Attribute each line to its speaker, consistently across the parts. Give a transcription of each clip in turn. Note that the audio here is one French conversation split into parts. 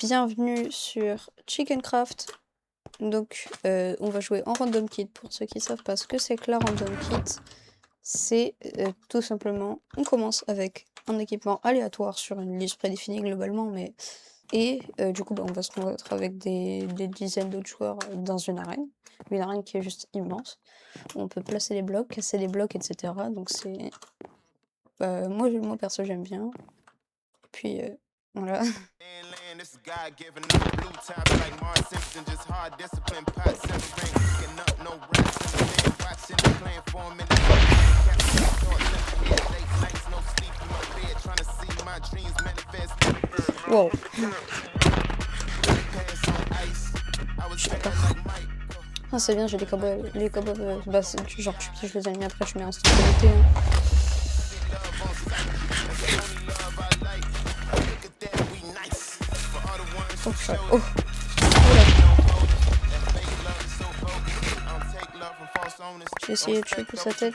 Speaker 1: Bienvenue sur Chickencraft. Donc on va jouer en random kit. Pour ceux qui savent pas ce que c'est que la random kit, c'est tout simplement, on commence avec un équipement aléatoire sur une liste prédéfinie globalement, mais du coup on va se mettre avec des dizaines d'autres joueurs dans une arène qui est juste immense. On peut placer les blocs, casser les blocs, etc. Donc c'est moi perso j'aime bien. Puis voilà. Wow. Ah c'est bien, j'ai les cowboys, bah genre tu pièges les ennemis, après tu mets instantanéité. Oh ça, oh. Je vais essayer de choper sa tête.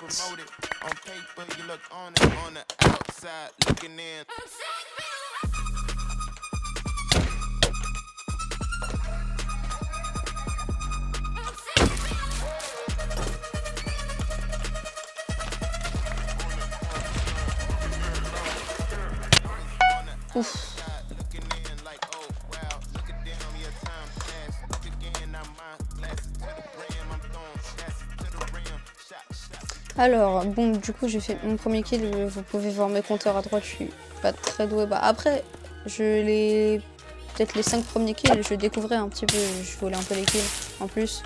Speaker 1: Ouf. Alors, bon, du coup, j'ai fait mon premier kill. Vous pouvez voir mes compteurs à droite, je suis pas très doué. Bah, après, peut-être les 5 premiers kills, je découvrais un petit peu. Je volais un peu les kills en plus.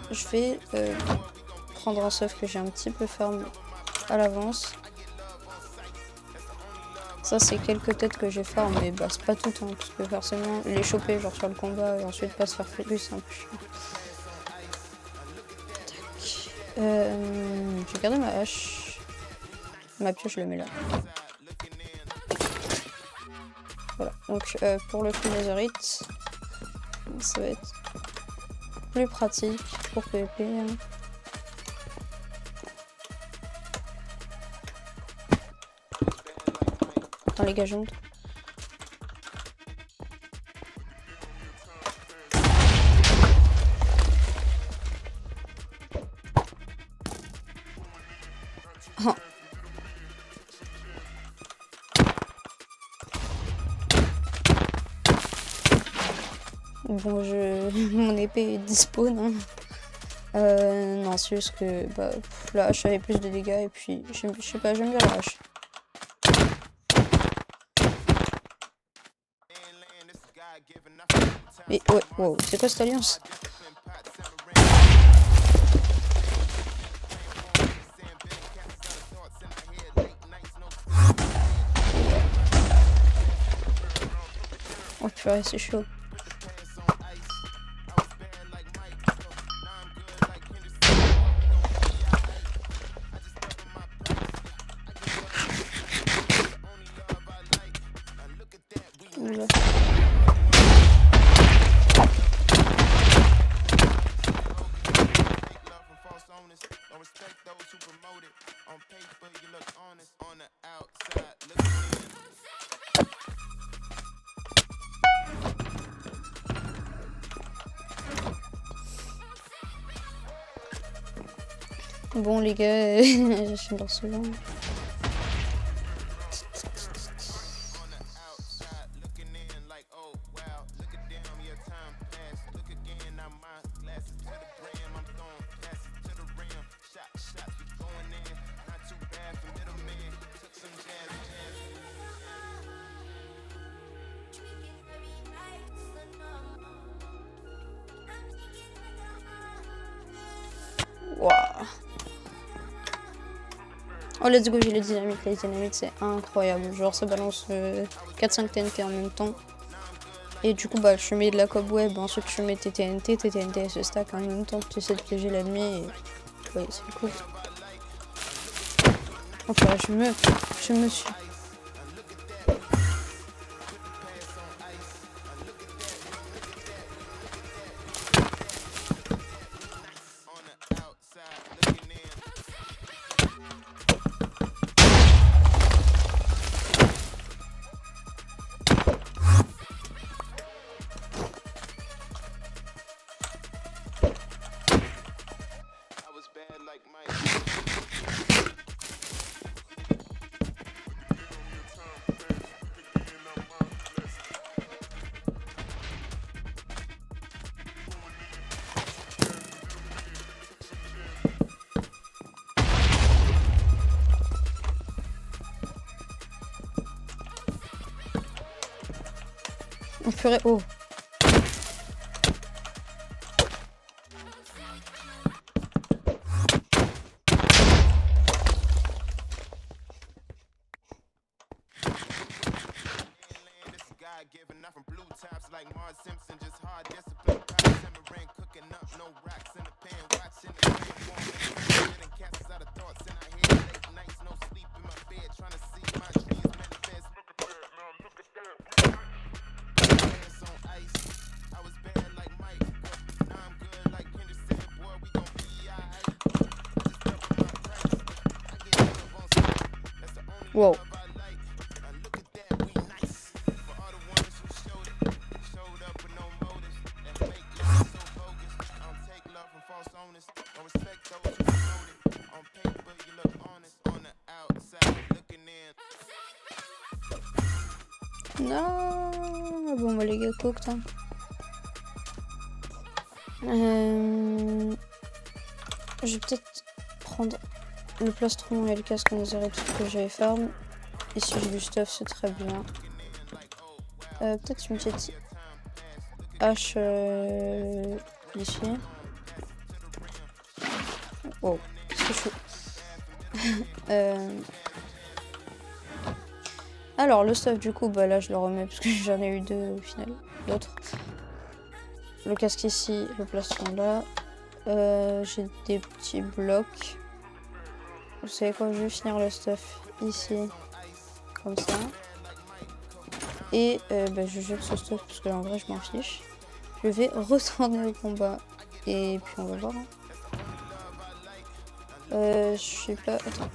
Speaker 1: Je vais prendre un sauve que j'ai un petit peu farm à l'avance. Ça c'est quelques têtes que j'ai farm, mais bah c'est pas tout, hein, parce que forcément les choper genre sur le combat et ensuite pas se faire plus, c'est un peu chiant. Je vais garder ma hache. Ma pioche je le mets là. Voilà, donc pour le free netherite, ça va être plus pratique pour PvP. Hein. Dans les gageons. Oh. Bon, mon épée est dispo, non. Non, c'est juste que bah, la hache avait plus de dégâts et puis je sais pas, j'aime bien la hache. Mais ouais, wow, c'est quoi cette alliance? Oh purée, c'est chaud. Oula. Bon les gars, je suis dans ce souvent. Wow. Oh let's go, j'ai les dynamites c'est incroyable, genre ça balance 4-5 TNT en même temps. Et du coup bah je mets de la cobweb, ensuite je mets tes TNT se stack en même temps, tu essaies de piéger l'ennemi et ouais c'est cool. Enfin je me suis... On ferait... Oh. Wow. Non, bon bah les gars, cooked, hein. Je vais peut-être prendre le plastron et le casque en laser et tout que j'avais farm. Ici j'ai du stuff, c'est très bien. Peut-être une petite hache ici. Wow, c'est chaud. Alors le stuff du coup, bah là je le remets parce que j'en ai eu deux au final, d'autres. Le casque ici, le plastron là. J'ai des petits blocs. Vous savez quoi, je vais finir le stuff ici, comme ça. Et bah, je jette ce stuff parce que là, en vrai je m'en fiche. Je vais retourner au combat et puis on va voir. Hein. Je sais pas. Attends.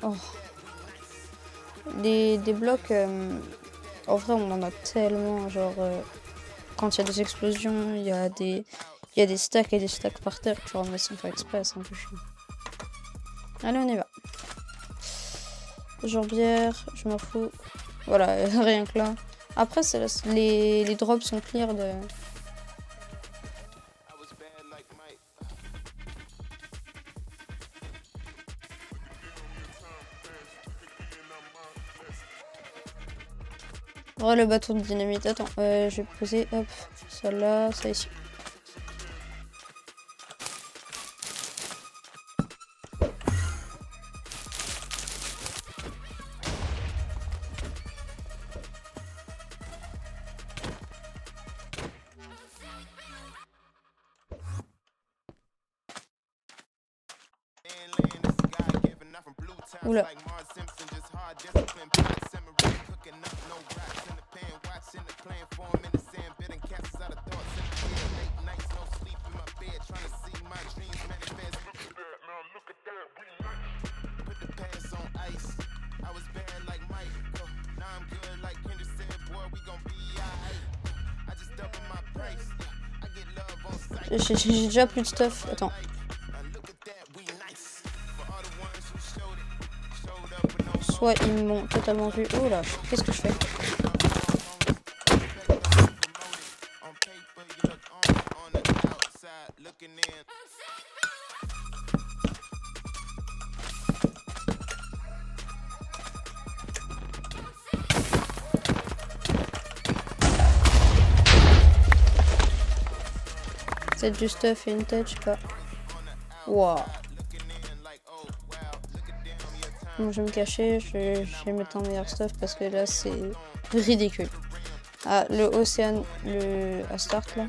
Speaker 1: Oh. Des blocs. En vrai, on en a tellement. Genre, quand il y a des explosions, il y a des stacks et des stacks par terre que tu remets sans faire exprès, c'est un peu chiant. Allez, on y va. Jambière, je m'en fous. Voilà, rien que là. Après, les drops sont clear de... Oh, le bâton de dynamite. Attends, je vais poser, hop, ça là, ça ici. Oula. J'ai déjà plus de stuff. Attends. Soit ils m'ont totalement vu. Oh là, qu'est-ce que je fais? C'est du stuff et une touch pas. Waouh. Bon, je vais me cacher, je vais mettre un meilleur stuff parce que là c'est ridicule. Ah, le Océan, le Astart là.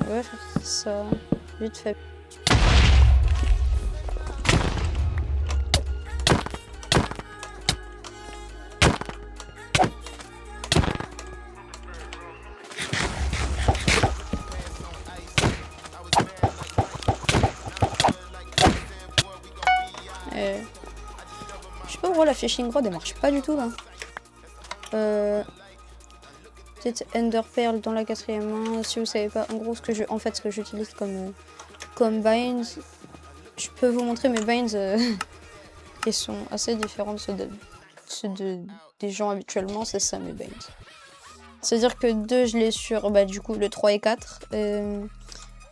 Speaker 1: On va faire ça vite fait. Je sais pas pourquoi la fishing rod elle marche pas du tout là. Petite Ender Pearl dans la 4e main. Si vous savez pas, en gros, ce que j'utilise comme binds, je peux vous montrer mes binds qui sont assez différents de ceux des gens habituellement. C'est ça mes binds. C'est-à-dire que 2, je l'ai sur du coup le 3 et 4.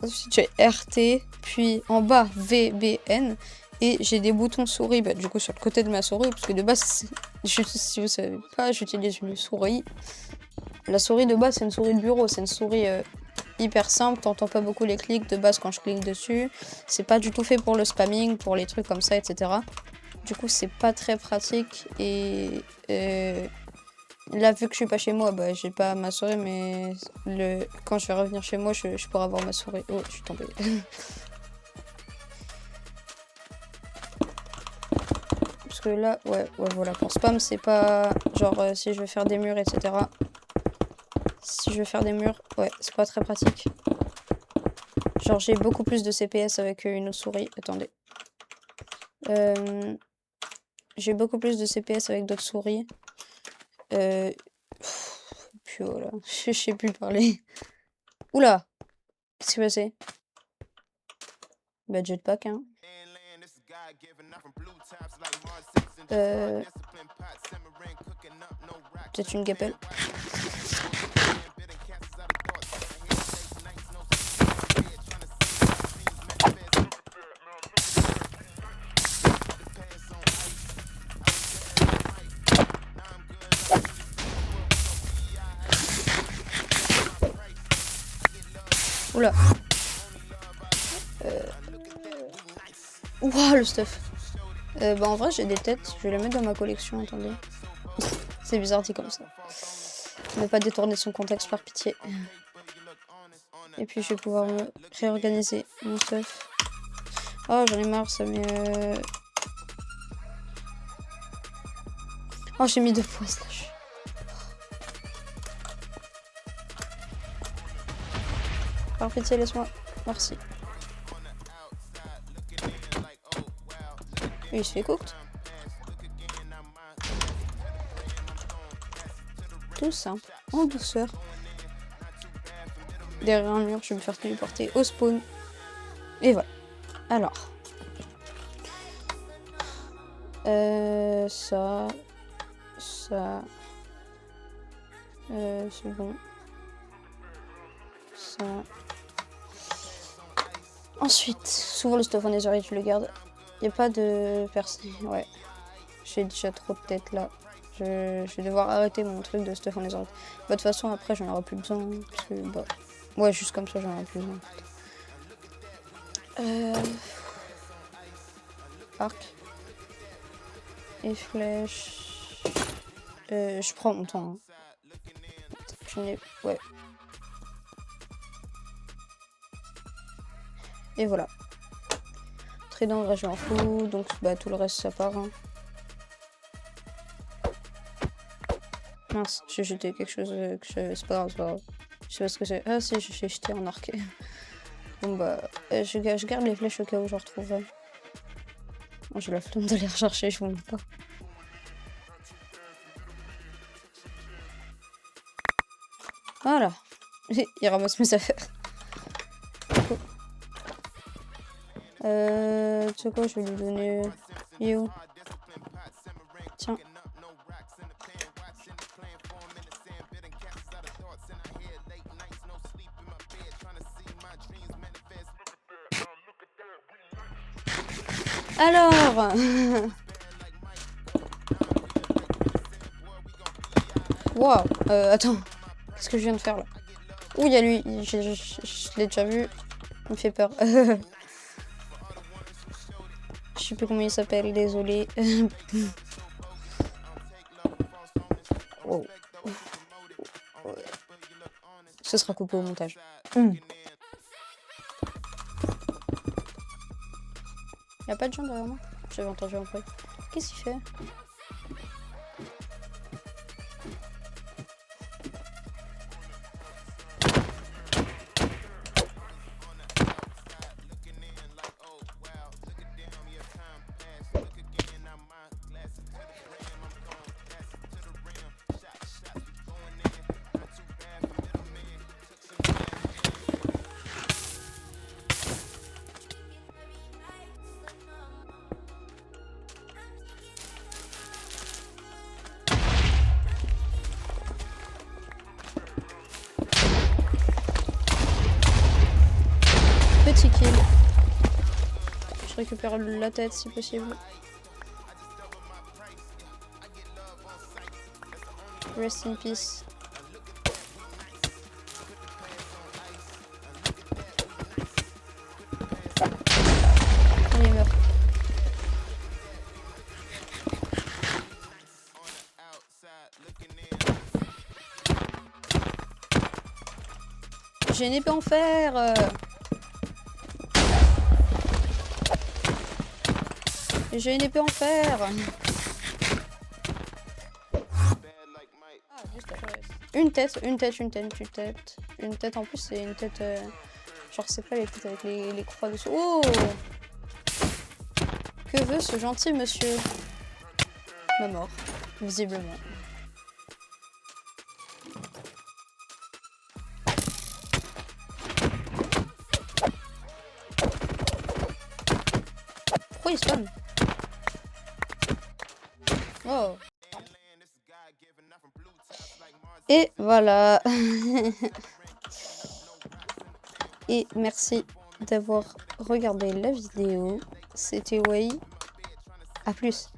Speaker 1: Ensuite, j'ai RT, puis en bas VBN. Et j'ai des boutons souris du coup sur le côté de ma souris. Parce que de base, si vous savez pas, j'utilise une souris. La souris de base, c'est une souris de bureau. C'est une souris hyper simple. T'entends pas beaucoup les clics de base quand je clique dessus. C'est pas du tout fait pour le spamming, pour les trucs comme ça, etc. Du coup, c'est pas très pratique. Et là, vu que je suis pas chez moi, j'ai pas ma souris. Mais quand je vais revenir chez moi, je pourrai avoir ma souris. Oh, je suis tombée. Parce que là, ouais, voilà. Pour spam, c'est pas genre si je veux faire des murs, etc. Si je veux faire des murs, ouais, c'est pas très pratique. Genre, j'ai beaucoup plus de CPS avec une autre souris. Attendez. J'ai beaucoup plus de CPS avec d'autres souris. Puis voilà, je sais plus parler. Oula! Qu'est-ce qui s'est passé? Jetpack, hein. Peut-être une gapelle. Oula. Ouah, le stuff. En vrai, j'ai des têtes. Je vais les mettre dans ma collection. Attendez. C'est bizarre dit comme ça. Ne pas détourner son contexte par pitié. Et puis, je vais pouvoir me réorganiser mon stuff. Oh, j'en ai marre, ça met... Oh, j'ai mis 2 points slash. Par pitié, laisse-moi. Merci. Il se fait cooked. Tout simple, en douceur. Derrière un mur, je vais me faire téléporter au spawn. Et voilà. Alors. Ça. C'est bon. Ça. Ensuite, souvent le stuff en netherite, je le garde. Il n'y a pas de percée. Ouais. J'ai déjà trop de tête là. Je vais devoir arrêter mon truc de stuff en netherite. De toute façon, après, j'en aurai plus besoin. Parce que, ouais, juste comme ça, j'en aurai plus besoin. Arc. Et flèche. Je prends mon temps. Hein. Ouais. Et voilà. Trident, vrai, je m'en fous. Donc, tout le reste, ça part. Hein. Mince, j'ai jeté quelque chose que c'est pas grave. Je sais pas ce que c'est. Ah, si, j'ai jeté en arc. Bon, je garde les flèches au cas où je retrouve. Oh, j'ai la flemme d'aller rechercher, je vous montre pas. Voilà. Il ramasse mes affaires. Tu sais quoi, je vais lui donner... Il est où? Tiens. Alors wow, attends. Qu'est-ce que je viens de faire là? Ouh, il y a lui. Je l'ai déjà vu. Il me fait peur. Je sais plus comment il s'appelle, désolé. Wow. Ce sera coupé au montage. Y'a pas de gens derrière moi? J'avais entendu un bruit. Qu'est-ce qu'il fait? petit kill. Je récupère la tête si possible. Rest in peace. Il est mort. J'ai une épée en fer. J'ai une épée en fer. Une tête. Une tête en plus, c'est une tête. Genre, c'est pas les têtes avec les croix dessus. Oh! Que veut ce gentil monsieur? Ma mort, visiblement. Pourquoi il spawn? Oh. Et voilà. Et merci d'avoir regardé la vidéo. C'était Wei. À plus.